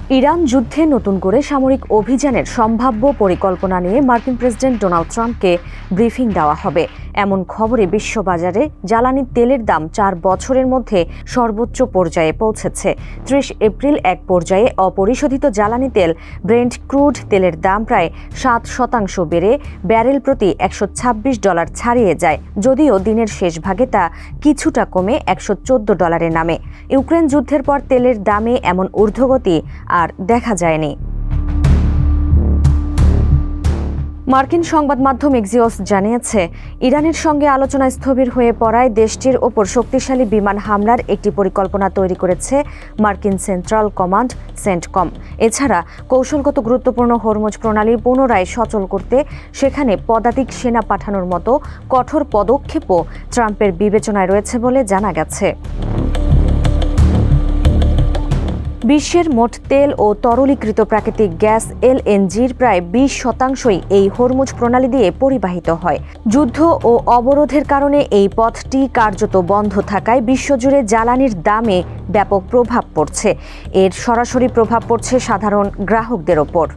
Iran যুদ্ধে নতুন করে সামরিক অভিযানের সম্ভাব্য পরিকল্পনা নিয়ে মার্কিন প্রেসিডেন্ট ডোনাল্ড ট্রাম্পকে ব্রিফিং দেওয়া হবে এমন খবরে বিশ্ববাজারে জ্বালানি তেলের দাম 4 বছরের মধ্যে সর্বোচ্চ পর্যায়ে পৌঁছেছে। 30 এপ্রিল এক পর্যায়ে অপরিশোধিত জ্বালানি তেল ব্রেন্ট ক্রুড তেলের দাম প্রায় 7% বেড়ে ব্যারেল প্রতি $126 ছাড়িয়ে যায়, যদিও দিনের শেষ ভাগে তা কিছুটা কমে $114 নামে। ইউক্রেন যুদ্ধের পর তেলের দামে এমন ঊর্ধ্বগতি আর দেখা যায়নি। মার্কিন সংবাদ মাধ্যম এক্সিওস জানিয়েছে, ইরানের সঙ্গে আলোচনা স্থবির হয়ে পড়ায় দেশটির ওপর শক্তিশালী বিমান হামলার একটি পরিকল্পনা তৈরি করেছে মার্কিন সেন্ট্রাল কমান্ড সেন্টকম। এছাড়া কৌশলগত গুরুত্বপূর্ণ হরমুজ প্রণালী পুনরায় সচল করতে সেখানে পদাতিক সেনা পাঠানোর মতো কঠোর পদক্ষেপও ট্রাম্পের বিবেচনায় রয়েছে বলে জানা গেছে। বিশ্বের মোট তেল ও তরলীকৃত প্রাকৃতিক গ্যাস এলএনজির প্রায় 20%ই এই হরমুজ প্রণালী দিয়ে পরিবাহিত হয়। যুদ্ধ ও অবরোধের কারণে এই পথটি কার্যত বন্ধ থাকায় বিশ্বজুড়ে জ্বালানির দামে ব্যাপক প্রভাব পড়ছে। এর সরাসরি প্রভাব পড়ছে সাধারণ গ্রাহকদের ওপর।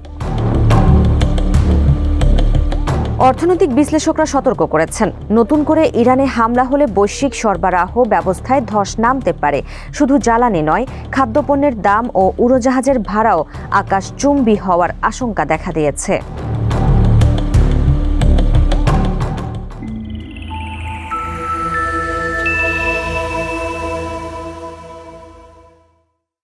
অর্থনৈতিক বিশ্লেষকরা সতর্ক করেছেন, নতুন করে ইরানে হামলা হলে বৈশ্বিক সরবরাহ ব্যবস্থায় ধস নামতে পারে। শুধু জ্বালানি নয়, খাদ্যপণ্যের দাম ও উড়োজাহাজের ভাড়াও আকাশচুম্বী হওয়ার আশঙ্কা দেখা দিয়েছে।